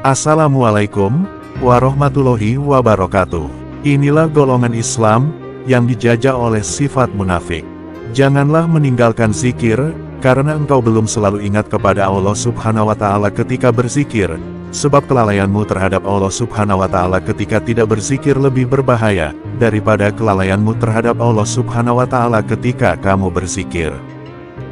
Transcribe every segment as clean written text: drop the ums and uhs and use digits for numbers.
Assalamualaikum warahmatullahi wabarakatuh. Inilah golongan Islam yang dijajah oleh sifat munafik. Janganlah meninggalkan zikir, karena engkau belum selalu ingat kepada Allah Subhanahu wa Ta'ala ketika berzikir, sebab kelalaianmu terhadap Allah Subhanahu wa Ta'ala ketika tidak berzikir lebih berbahaya daripada kelalaianmu terhadap Allah Subhanahu wa Ta'ala ketika kamu berzikir.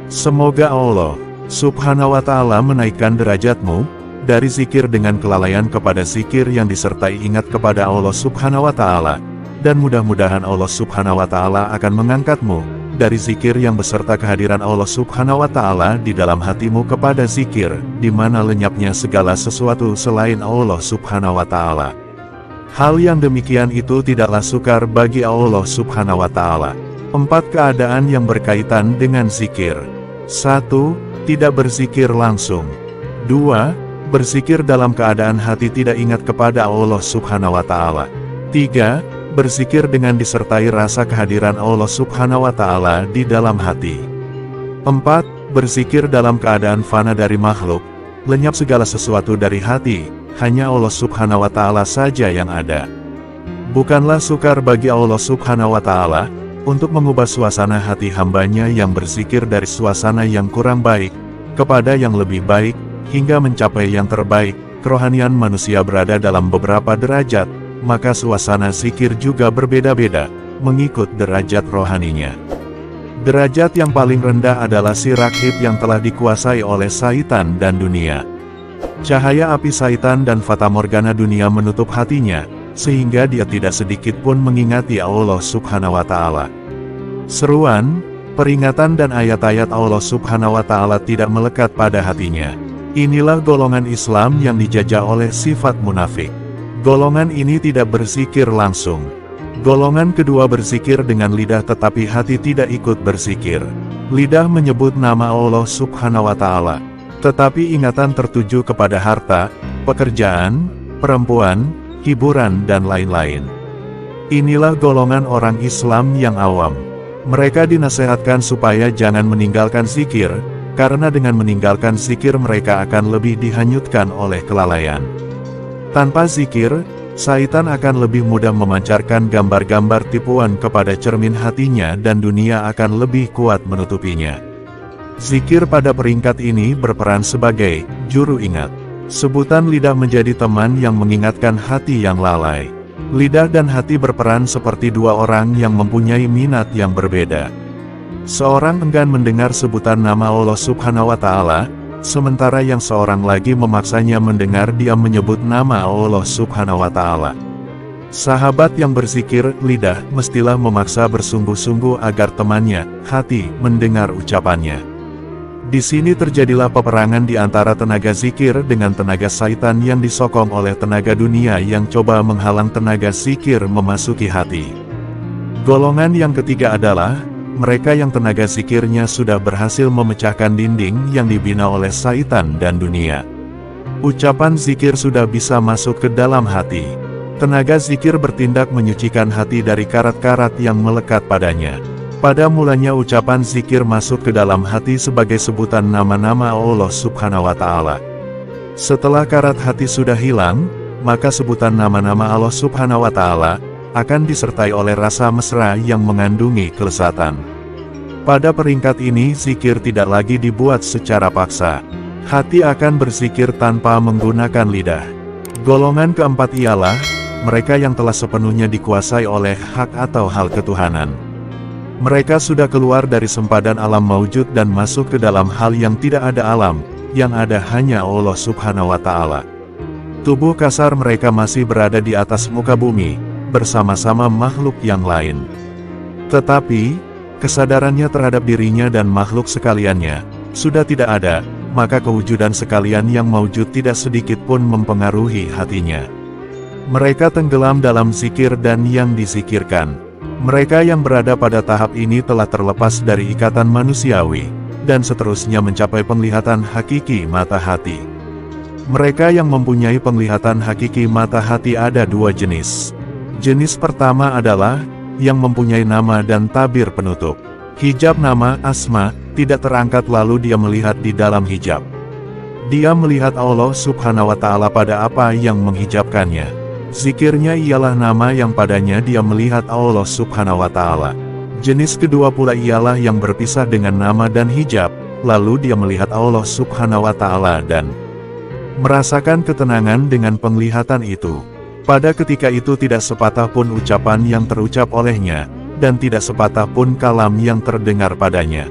Semoga Allah Subhanahu wa Ta'ala menaikkan derajatmu dari zikir dengan kelalaian kepada zikir yang disertai ingat kepada Allah Subhanahu wa Ta'ala, dan mudah-mudahan Allah Subhanahu wa Ta'ala akan mengangkatmu dari zikir yang beserta kehadiran Allah Subhanahu wa Ta'ala di dalam hatimu kepada zikir di mana lenyapnya segala sesuatu selain Allah Subhanahu wa Ta'ala. Hal yang demikian itu tidaklah sukar bagi Allah Subhanahu wa Ta'ala. 4 keadaan yang berkaitan dengan zikir. 1. Tidak berzikir langsung. 2. Berzikir dalam keadaan hati tidak ingat kepada Allah Subhanahu wa Ta'ala. 3. Berzikir dengan disertai rasa kehadiran Allah Subhanahu wa Ta'ala di dalam hati. 4. Berzikir dalam keadaan fana dari makhluk, lenyap segala sesuatu dari hati, hanya Allah Subhanahu wa Ta'ala saja yang ada. Bukanlah sukar bagi Allah Subhanahu wa Ta'ala untuk mengubah suasana hati hambanya yang berzikir dari suasana yang kurang baik kepada yang lebih baik, hingga mencapai yang terbaik. Kerohanian manusia berada dalam beberapa derajat, maka suasana zikir juga berbeda-beda, mengikut derajat rohaninya. Derajat yang paling rendah adalah si rakhib yang telah dikuasai oleh syaitan dan dunia. Cahaya api syaitan dan fatamorgana dunia menutup hatinya, sehingga dia tidak sedikit pun mengingati Allah Subhanahu wa Ta'ala. Seruan, peringatan dan ayat-ayat Allah Subhanahu wa Ta'ala tidak melekat pada hatinya. Inilah golongan Islam yang dijajah oleh sifat munafik. Golongan ini tidak berzikir langsung. Golongan kedua berzikir dengan lidah tetapi hati tidak ikut berzikir. Lidah menyebut nama Allah Subhanahu wa Ta'ala, tetapi ingatan tertuju kepada harta, pekerjaan, perempuan, hiburan dan lain-lain. Inilah golongan orang Islam yang awam. Mereka dinasihatkan supaya jangan meninggalkan zikir, karena dengan meninggalkan zikir mereka akan lebih dihanyutkan oleh kelalaian. Tanpa zikir, syaitan akan lebih mudah memancarkan gambar-gambar tipuan kepada cermin hatinya dan dunia akan lebih kuat menutupinya. Zikir pada peringkat ini berperan sebagai juru ingat. Sebutan lidah menjadi teman yang mengingatkan hati yang lalai. Lidah dan hati berperan seperti dua orang yang mempunyai minat yang berbeda. Seorang enggan mendengar sebutan nama Allah Subhanahu wa Ta'ala, sementara yang seorang lagi memaksanya mendengar dia menyebut nama Allah Subhanahu wa Ta'ala. Sahabat yang berzikir, lidah, mestilah memaksa bersungguh-sungguh agar temannya, hati, mendengar ucapannya. Di sini terjadilah peperangan di antara tenaga zikir dengan tenaga syaitan yang disokong oleh tenaga dunia yang coba menghalang tenaga zikir memasuki hati. Golongan yang ketiga adalah mereka yang tenaga zikirnya sudah berhasil memecahkan dinding yang dibina oleh syaitan dan dunia. Ucapan zikir sudah bisa masuk ke dalam hati. Tenaga zikir bertindak menyucikan hati dari karat-karat yang melekat padanya. Pada mulanya ucapan zikir masuk ke dalam hati sebagai sebutan nama-nama Allah Subhanahu wa Ta'ala. Setelah karat hati sudah hilang, maka sebutan nama-nama Allah Subhanahu wa Ta'ala akan disertai oleh rasa mesra yang mengandungi kelezatan. Pada peringkat ini zikir tidak lagi dibuat secara paksa. Hati akan berzikir tanpa menggunakan lidah. Golongan keempat ialah mereka yang telah sepenuhnya dikuasai oleh hak atau hal ketuhanan. Mereka sudah keluar dari sempadan alam maujud dan masuk ke dalam hal yang tidak ada alam, yang ada hanya Allah Subhanahu wa Ta'ala. Tubuh kasar mereka masih berada di atas muka bumi, bersama-sama makhluk yang lain. Tetapi, kesadarannya terhadap dirinya dan makhluk sekaliannya, sudah tidak ada, maka kewujudan sekalian yang maujud tidak sedikit pun mempengaruhi hatinya. Mereka tenggelam dalam zikir dan yang dizikirkan. Mereka yang berada pada tahap ini telah terlepas dari ikatan manusiawi, dan seterusnya mencapai penglihatan hakiki mata hati. Mereka yang mempunyai penglihatan hakiki mata hati ada dua jenis. Jenis pertama adalah yang mempunyai nama dan tabir penutup. Hijab nama, asma, tidak terangkat lalu dia melihat di dalam hijab. Dia melihat Allah Subhanahu wa Ta'ala pada apa yang menghijabkannya. Zikirnya ialah nama yang padanya dia melihat Allah Subhanahu wa Ta'ala. Jenis kedua pula ialah yang berpisah dengan nama dan hijab, lalu dia melihat Allah Subhanahu wa Ta'ala dan merasakan ketenangan dengan penglihatan itu. Pada ketika itu tidak sepatah pun ucapan yang terucap olehnya, dan tidak sepatah pun kalam yang terdengar padanya.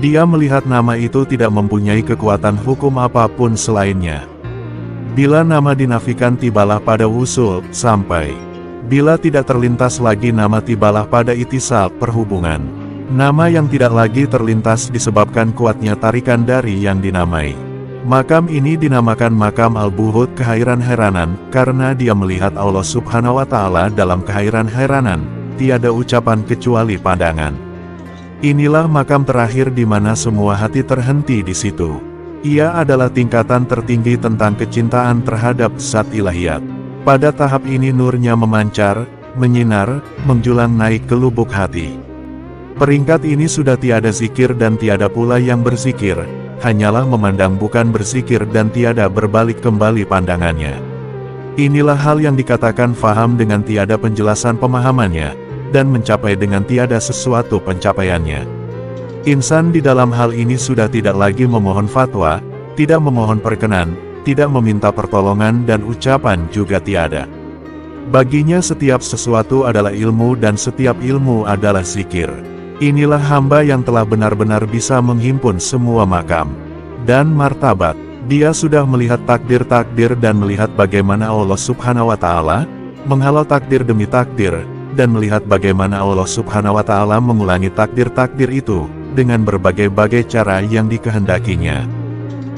Dia melihat nama itu tidak mempunyai kekuatan hukum apapun selainnya. Bila nama dinafikan tibalah pada wusul, sampai. Bila tidak terlintas lagi nama tibalah pada itisal, perhubungan. Nama yang tidak lagi terlintas disebabkan kuatnya tarikan dari yang dinamai. Makam ini dinamakan makam al-buhud kehairan-heranan, karena dia melihat Allah Subhanahu wa Ta'ala dalam kehairan-heranan, tiada ucapan kecuali pandangan. Inilah makam terakhir di mana semua hati terhenti di situ. Ia adalah tingkatan tertinggi tentang kecintaan terhadap zat ilahiyat. Pada tahap ini nurnya memancar, menyinar, menjulang naik ke lubuk hati. Peringkat ini sudah tiada zikir dan tiada pula yang berzikir, hanyalah memandang bukan berzikir dan tiada berbalik kembali pandangannya. Inilah hal yang dikatakan faham dengan tiada penjelasan pemahamannya, dan mencapai dengan tiada sesuatu pencapaiannya. Insan di dalam hal ini sudah tidak lagi memohon fatwa, tidak memohon perkenan, tidak meminta pertolongan dan ucapan juga tiada. Baginya setiap sesuatu adalah ilmu dan setiap ilmu adalah zikir. Inilah hamba yang telah benar-benar bisa menghimpun semua makam dan martabat. Dia sudah melihat takdir-takdir dan melihat bagaimana Allah Subhanahu wa Ta'ala menghalau takdir demi takdir, dan melihat bagaimana Allah Subhanahu wa Ta'ala mengulangi takdir-takdir itu dengan berbagai-bagai cara yang dikehendakinya.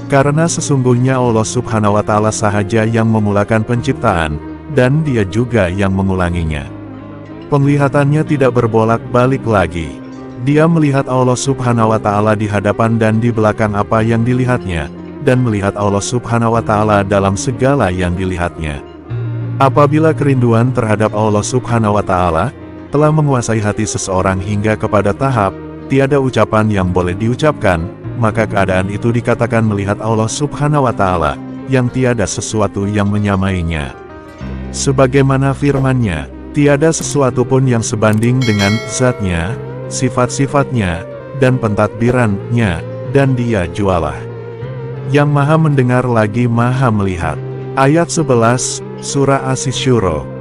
Karena sesungguhnya Allah Subhanahu wa Ta'ala sahaja yang memulakan penciptaan, dan Dia juga yang mengulanginya. Penglihatannya tidak berbolak-balik lagi. Dia melihat Allah Subhanahu wa Ta'ala di hadapan dan di belakang apa yang dilihatnya, dan melihat Allah Subhanahu wa Ta'ala dalam segala yang dilihatnya. Apabila kerinduan terhadap Allah Subhanahu wa Ta'ala telah menguasai hati seseorang hingga kepada tahap tiada ucapan yang boleh diucapkan, maka keadaan itu dikatakan melihat Allah Subhanahu wa Ta'ala, yang tiada sesuatu yang menyamainya. Sebagaimana firman-Nya, tiada sesuatu pun yang sebanding dengan zat-Nya, sifat-sifatnya, dan pentadbiran-Nya, dan Dia jualah. Yang maha mendengar lagi maha melihat. Ayat 11, Surah Asy-Syura.